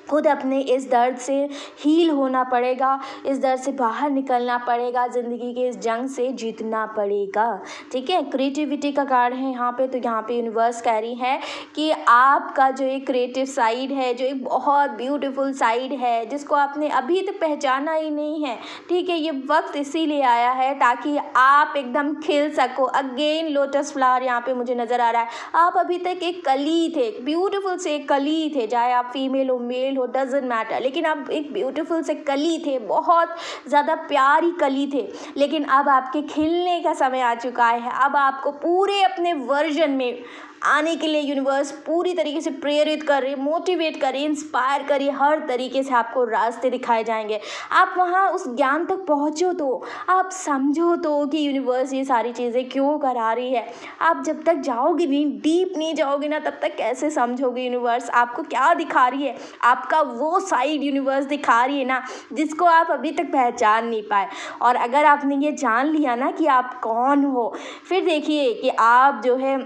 खुद अपने इस दर्द से हील होना पड़ेगा, इस दर्द से बाहर निकलना पड़ेगा, ज़िंदगी के इस जंग से जीतना पड़ेगा। ठीक है, क्रिएटिविटी का कार्ड है यहाँ पे। तो यहाँ पे यूनिवर्स कह रही है कि आपका जो एक क्रिएटिव साइड है, जो एक बहुत ब्यूटीफुल साइड है, जिसको आपने अभी तक पहचाना ही नहीं है, ठीक है, ये वक्त इसीलिए आया है ताकि आप एकदम खिल सको अगेन। लोटस फ्लावर यहाँ पे मुझे नज़र आ रहा है। आप अभी तक एक कली थे, ब्यूटीफुल से एक कली थे, चाहे आप फीमेल हो मेल हो, डजंट मैटर, लेकिन आप एक ब्यूटीफुल से कली थे, बहुत ज़्यादा प्यारी कली थे। लेकिन अब आपके खिलने का समय आ चुका है। अब आपको पूरे अपने वर्जन में आने के लिए यूनिवर्स पूरी तरीके से प्रेरित कर रही, मोटिवेट करिए, इंस्पायर करिए, हर तरीके से आपको रास्ते दिखाए जाएंगे। आप वहाँ उस ज्ञान तक पहुँचो तो आप समझो तो कि यूनिवर्स ये सारी चीज़ें क्यों करा रही है। आप जब तक जाओगे नहीं, डीप नहीं जाओगे ना, तब तक कैसे समझोगे यूनिवर्स आपको क्या दिखा रही है। आपका वो साइड यूनिवर्स दिखा रही है ना, जिसको आप अभी तक पहचान नहीं पाए। और अगर आपने ये जान लिया ना कि आप कौन हो, फिर देखिए कि आप जो है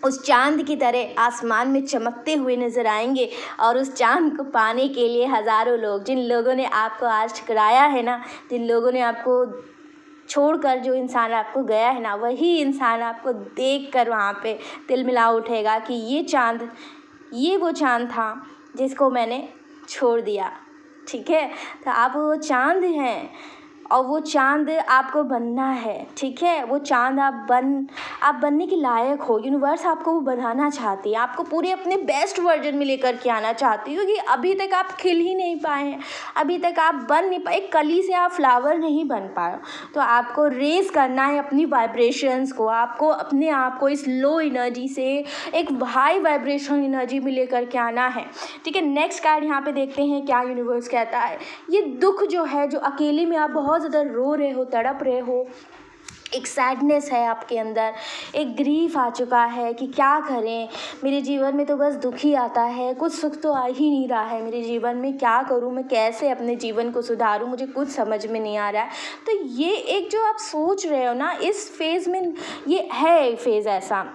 उस चाँद की तरह आसमान में चमकते हुए नज़र आएंगे। और उस चाँद को पाने के लिए हज़ारों लोग, जिन लोगों ने आपको आज ठुकराया है ना, जिन लोगों ने आपको छोड़कर जो इंसान आपको गया है ना, वही इंसान आपको देखकर वहाँ पे दिल मिला उठेगा कि ये चाँद, ये वो चाँद था जिसको मैंने छोड़ दिया। ठीक है, तो आप वो चाँद हैं और वो चाँद आपको बनना है, ठीक है। वो चाँद आप बनने के लायक हो। यूनिवर्स आपको वो बनाना चाहती है, आपको पूरे अपने बेस्ट वर्जन में लेकर के आना चाहती है, क्योंकि अभी तक आप खिल ही नहीं पाए हैं, अभी तक आप बन नहीं पाए, एक कली से आप फ्लावर नहीं बन पाए। तो आपको रेज़ करना है अपनी वाइब्रेशंस को, आपको अपने आप को इस लो एनर्जी से एक हाई वाइब्रेशन एनर्जी में लेकर के आना है, ठीक है। नेक्स्ट कार्ड यहाँ पे देखते हैं क्या यूनिवर्स कहता है। ये दुख जो है, जो अकेले में आप बहुत ज़्यादा रो रहे हो, तड़प रहे हो, एक सैडनेस है आपके अंदर, एक ग्रीफ आ चुका है कि क्या करें, मेरे जीवन में तो बस दुख ही आता है, कुछ सुख तो आ ही नहीं रहा है मेरे जीवन में, क्या करूं मैं, कैसे अपने जीवन को सुधारूं, मुझे कुछ समझ में नहीं आ रहा है। तो ये एक जो आप सोच रहे हो ना, इस फेज़ में, ये है फेज़ ऐसा,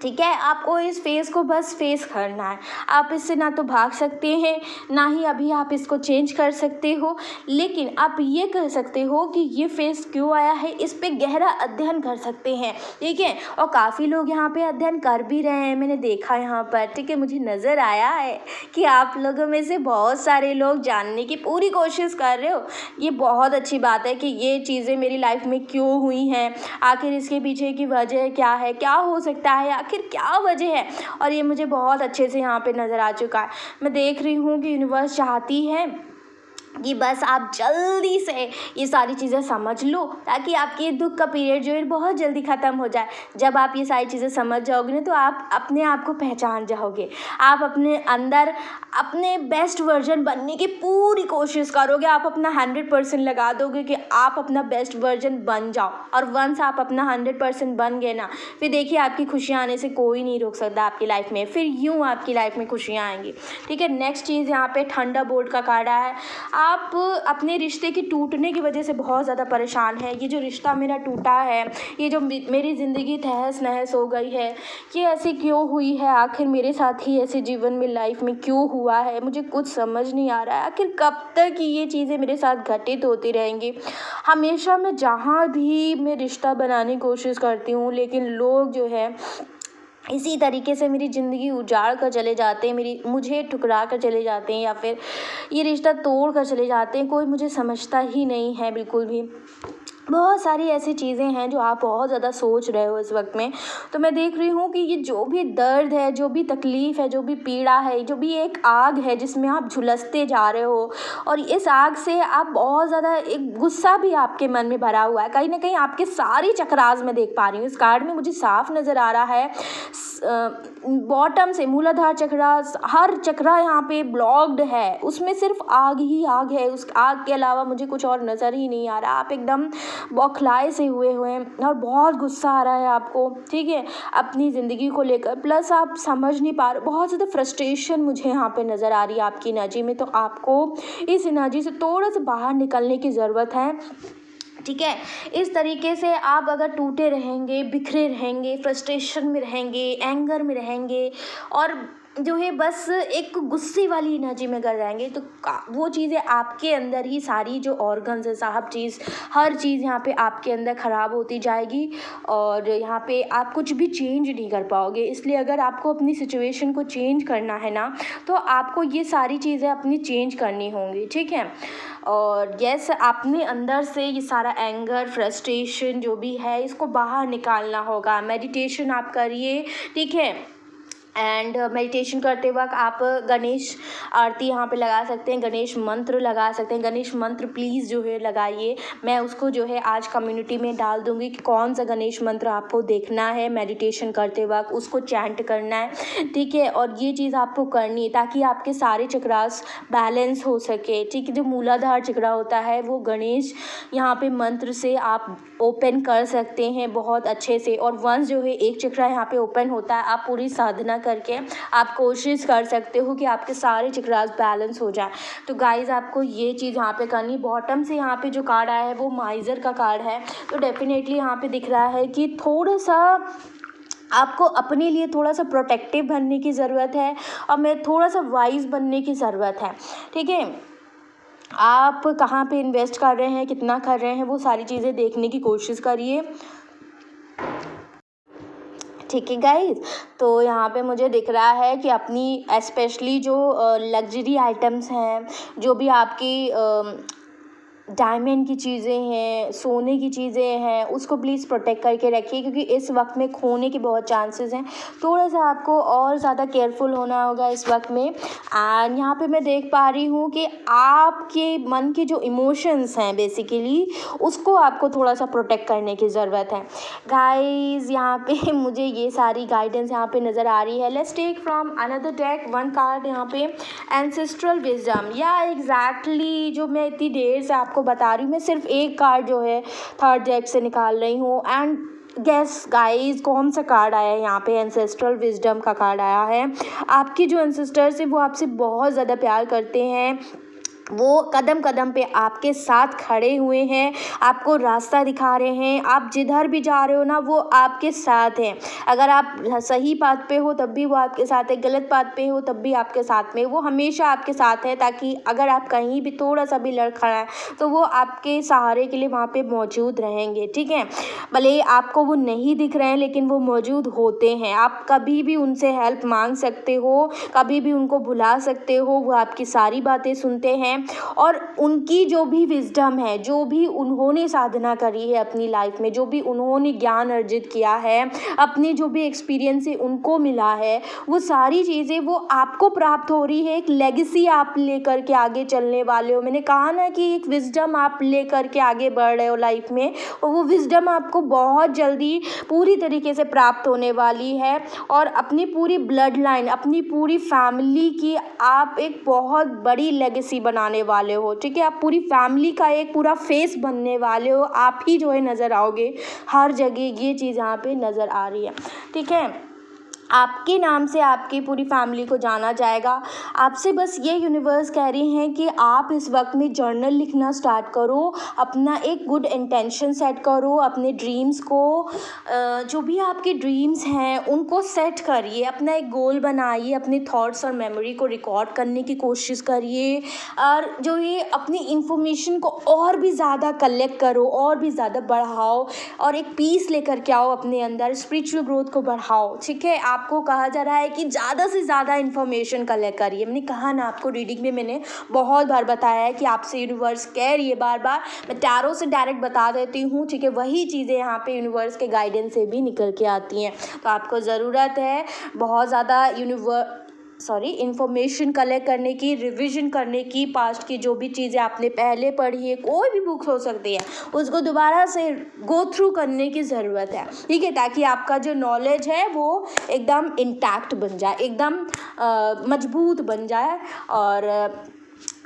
ठीक है। आपको इस फेज़ को बस फेस करना है। आप इससे ना तो भाग सकते हैं, ना ही अभी आप इसको चेंज कर सकते हो, लेकिन आप ये कर सकते हो कि ये फेज़ क्यों आया है, इस पे गहरा अध्ययन कर सकते हैं, ठीक है। और काफ़ी लोग यहाँ पे अध्ययन कर भी रहे हैं, मैंने देखा यहाँ पर, ठीक है। मुझे नज़र आया है कि आप लोगों में से बहुत सारे लोग जानने की पूरी कोशिश कर रहे हो। ये बहुत अच्छी बात है कि ये चीज़ें मेरी लाइफ में क्यों हुई हैं, आखिर इसके पीछे की वजह क्या है, क्या हो सकता है, आखिर क्या वजह है, और ये मुझे बहुत अच्छे से यहाँ पे नज़र आ चुका है। मैं देख रही हूँ कि यूनिवर्स चाहती है कि बस आप जल्दी से ये सारी चीज़ें समझ लो, ताकि आपकी ये दुख का पीरियड जो है बहुत जल्दी ख़त्म हो जाए। जब आप ये सारी चीज़ें समझ जाओगे ना, तो आप अपने आप को पहचान जाओगे, आप अपने अंदर अपने बेस्ट वर्जन बनने की पूरी कोशिश करोगे, आप अपना 100% लगा दोगे कि आप अपना बेस्ट वर्जन बन जाओ। और वंस आप अपना 100% बन गए ना, फिर देखिए आपकी खुशियाँ आने से कोई नहीं रोक सकता आपकी लाइफ में, फिर यूँ आपकी लाइफ में खुशियाँ आएंगी, ठीक है। नेक्स्ट चीज़ यहाँ पे थंडरबोल्ट का कार्ड है। आप अपने रिश्ते के टूटने की वजह से बहुत ज़्यादा परेशान है। ये जो रिश्ता मेरा टूटा है, ये जो मेरी ज़िंदगी तहस नहस हो गई है, ये ऐसी क्यों हुई है, आखिर मेरे साथ ही ऐसे जीवन में लाइफ में क्यों हुआ है, मुझे कुछ समझ नहीं आ रहा है, आखिर कब तक ये चीज़ें मेरे साथ घटित होती रहेंगी। हमेशा मैं जहाँ भी मैं रिश्ता बनाने की कोशिश करती हूँ, लेकिन लोग जो है इसी तरीके से मेरी ज़िंदगी उजाड़ कर चले जाते हैं, मुझे ठुकरा कर चले जाते हैं, या फिर ये रिश्ता तोड़ कर चले जाते हैं। कोई मुझे समझता ही नहीं है बिल्कुल भी। बहुत सारी ऐसी चीज़ें हैं जो आप बहुत ज़्यादा सोच रहे हो इस वक्त में। तो मैं देख रही हूँ कि ये जो भी दर्द है, जो भी तकलीफ़ है, जो भी पीड़ा है, जो भी एक आग है जिसमें आप झुलसते जा रहे हो, और इस आग से आप बहुत ज़्यादा, एक गुस्सा भी आपके मन में भरा हुआ है, कहीं ना कहीं आपके सारी चक्रास में देख पा रही हूँ। इस कार्ड में मुझे साफ नज़र आ रहा है, बॉटम से मूलाधार चक्रास, हर चक्रा यहाँ पे ब्लॉक्ड है, उसमें सिर्फ आग ही आग है, उस आग के अलावा मुझे कुछ और नज़र ही नहीं आ रहा। आप एकदम बौखलाए से हुए हैं और बहुत गुस्सा आ रहा है आपको, ठीक है, अपनी ज़िंदगी को लेकर। प्लस आप समझ नहीं पा रहे, बहुत ज़्यादा फ्रस्ट्रेशन मुझे यहाँ पे नज़र आ रही है आपकी एनर्जी में। तो आपको इस एनर्जी से थोड़ा सा बाहर निकलने की ज़रूरत है, ठीक है। इस तरीके से आप अगर टूटे रहेंगे, बिखरे रहेंगे, फ्रस्ट्रेशन में रहेंगे, एंगर में रहेंगे, और जो है बस एक गुस्से वाली एनर्जी में कर जाएंगे, तो वो चीज़ें आपके अंदर ही, सारी जो ऑर्गन्स है, हर चीज़ यहाँ पे आपके अंदर ख़राब होती जाएगी, और यहाँ पे आप कुछ भी चेंज नहीं कर पाओगे। इसलिए अगर आपको अपनी सिचुएशन को चेंज करना है ना, तो आपको ये सारी चीज़ें अपनी चेंज करनी होंगी, ठीक है। और यस, अपने अंदर से ये सारा एंगर, फ्रस्ट्रेशन जो भी है, इसको बाहर निकालना होगा। मेडिटेशन आप करिए, ठीक है। एंड मेडिटेशन करते वक्त आप गणेश आरती यहाँ पे लगा सकते हैं, गणेश मंत्र लगा सकते हैं। गणेश मंत्र प्लीज़ जो है लगाइए, मैं उसको जो है आज कम्युनिटी में डाल दूँगी कि कौन सा गणेश मंत्र आपको देखना है मेडिटेशन करते वक्त, उसको चैंट करना है, ठीक है। और ये चीज़ आपको करनी है ताकि आपके सारे चक्रास बैलेंस हो सके, ठीक है। जो मूलाधार चक्रा होता है वो गणेश यहाँ पे मंत्र से आप ओपन कर सकते हैं बहुत अच्छे से। और वंस जो है एक चक्रा यहाँ पे ओपन होता है, आप पूरी साधना करके आप कोशिश कर सकते हो कि आपके सारे चक्रास बैलेंस हो जाए। तो गाइज आपको ये चीज़ यहाँ पे करनी। बॉटम से यहाँ पे जो कार्ड आया है वो माइजर का कार्ड है, तो डेफिनेटली यहाँ पे दिख रहा है कि थोड़ा सा आपको अपने लिए थोड़ा सा प्रोटेक्टिव बनने की ज़रूरत है, और मैं थोड़ा सा वाइज बनने की ज़रूरत है, ठीक है। आप कहाँ पे इन्वेस्ट कर रहे हैं, कितना कर रहे हैं, वो सारी चीज़ें देखने की कोशिश करिए, ठीक है गाइज। तो यहाँ पे मुझे दिख रहा है कि अपनी स्पेशली जो लग्जरी आइटम्स हैं, जो भी आपकी डायमंड की चीज़ें हैं, सोने की चीज़ें हैं, उसको प्लीज़ प्रोटेक्ट करके रखिए, क्योंकि इस वक्त में खोने के बहुत चांसेस हैं। थोड़ा सा आपको और ज़्यादा केयरफुल होना होगा इस वक्त में। एंड यहाँ पे मैं देख पा रही हूँ कि आपके मन के जो इमोशंस हैं बेसिकली, उसको आपको थोड़ा सा प्रोटेक्ट करने की ज़रूरत है गाइज़। यहाँ पे मुझे ये सारी गाइडेंस यहाँ पे नज़र आ रही है। Let's take from another deck one card यहाँ पे, एंसेस्ट्रल विजडम। या एग्जैक्टली जो मैं इतनी देर से आपको बता रही हूँ, मैं सिर्फ एक कार्ड जो है थर्ड डेक से निकाल रही हूँ। एंड गेस गाइस कौन सा कार्ड आया है यहाँ पे? एंसेस्ट्रल विजडम का कार्ड आया है। आपके जो एंसेस्टर्स हैं वो आपसे बहुत ज़्यादा प्यार करते हैं, वो कदम कदम पे आपके साथ खड़े हुए हैं, आपको रास्ता दिखा रहे हैं। आप जिधर भी जा रहे हो ना, वो आपके साथ हैं। अगर आप सही बात पे हो तब भी वो आपके साथ है, गलत बात पे हो तब भी आपके साथ में, वो हमेशा आपके साथ है। ताकि अगर आप कहीं भी थोड़ा सा भी लड़खड़ाएं तो वो आपके सहारे के लिए वहाँ पे मौजूद रहेंगे, ठीक है। भले आपको वो नहीं दिख रहे हैं लेकिन वो मौजूद होते हैं। आप कभी भी उनसे हेल्प मांग सकते हो, कभी भी उनको बुला सकते हो, वो आपकी सारी बातें सुनते हैं। और उनकी जो भी विजडम है, जो भी उन्होंने साधना करी है अपनी लाइफ में, जो भी उन्होंने ज्ञान अर्जित किया है, अपने जो भी एक्सपीरियंस से उनको मिला है, वो सारी चीज़ें वो आपको प्राप्त हो रही है। एक लेगेसी आप लेकर के आगे चलने वाले हो। मैंने कहा ना कि एक विजडम आप लेकर के आगे बढ़ रहे हो लाइफ में, और वो विजडम आपको बहुत जल्दी पूरी तरीके से प्राप्त होने वाली है। और अपनी पूरी ब्लड लाइन, अपनी पूरी फैमिली की आप एक बहुत बड़ी लेगेसी बनाने वाले हो, ठीक है। आप पूरी फैमिली का एक पूरा फेस बनने वाले हो। आप ही जो है नज़र आओगे हर जगह, ये चीज़ यहाँ पे नज़र आ रही है, ठीक है। आपके नाम से आपकी पूरी फैमिली को जाना जाएगा। आपसे बस ये यूनिवर्स कह रही हैं कि आप इस वक्त में जर्नल लिखना स्टार्ट करो, अपना एक गुड इंटेंशन सेट करो, अपने ड्रीम्स को, जो भी आपके ड्रीम्स हैं उनको सेट करिए, अपना एक गोल बनाइए, अपने थॉट्स और मेमोरी को रिकॉर्ड करने की कोशिश करिए। और जो ये अपनी इंफॉर्मेशन को और भी ज़्यादा कलेक्ट करो, और भी ज़्यादा बढ़ाओ, और एक पीस लेकर के आओ अपने अंदर, स्पिरिचुअल ग्रोथ को बढ़ाओ, ठीक है। आपको कहा जा रहा है कि ज़्यादा से ज़्यादा इन्फॉर्मेशन कलेक्ट करिए। मैंने कहा ना, आपको रीडिंग में मैंने बहुत बार बताया है कि आपसे यूनिवर्स कह रही है बार बार। मैं टैरो से डायरेक्ट बता देती हूँ, ठीक है। वही चीज़ें यहाँ पे यूनिवर्स के गाइडेंस से भी निकल के आती हैं। तो आपको ज़रूरत है बहुत ज़्यादा इंफॉर्मेशन कलेक्ट करने की, रिवीजन करने की। पास्ट की जो भी चीज़ें आपने पहले पढ़ी है, कोई भी बुक हो सकती है, उसको दोबारा से गो थ्रू करने की ज़रूरत है, ठीक है। ताकि आपका जो नॉलेज है वो एकदम इंटैक्ट बन जाए, एकदम मजबूत बन जाए। और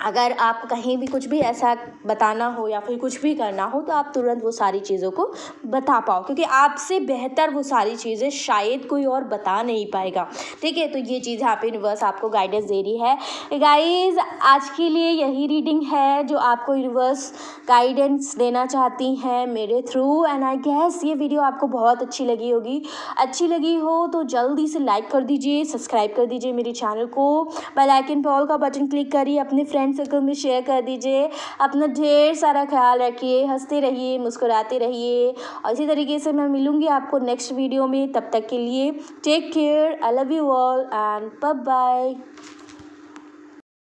अगर आप कहीं भी कुछ भी ऐसा बताना हो या फिर कुछ भी करना हो तो आप तुरंत वो सारी चीज़ों को बता पाओ, क्योंकि आपसे बेहतर वो सारी चीज़ें शायद कोई और बता नहीं पाएगा, ठीक है। तो ये चीज़ यहाँ पे यूनिवर्स आपको गाइडेंस दे रही है। गाइज आज के लिए यही रीडिंग है जो आपको यूनिवर्स गाइडेंस देना चाहती हैं मेरे थ्रू। एंड आई गेस ये वीडियो आपको बहुत अच्छी लगी होगी। अच्छी लगी हो तो जल्दी से लाइक कर दीजिए, सब्सक्राइब कर दीजिए मेरे चैनल को, बेल आइकन पे ऑल का बटन क्लिक करिए, अपने फ्रेंड सर्कल में शेयर कर दीजिए। अपना ढेर सारा ख्याल रखिए, हंसते रहिए, मुस्कुराते रहिए। और इसी तरीके से मैं मिलूँगी आपको नेक्स्ट वीडियो में। तब तक के लिए take care, I love you all and bye bye.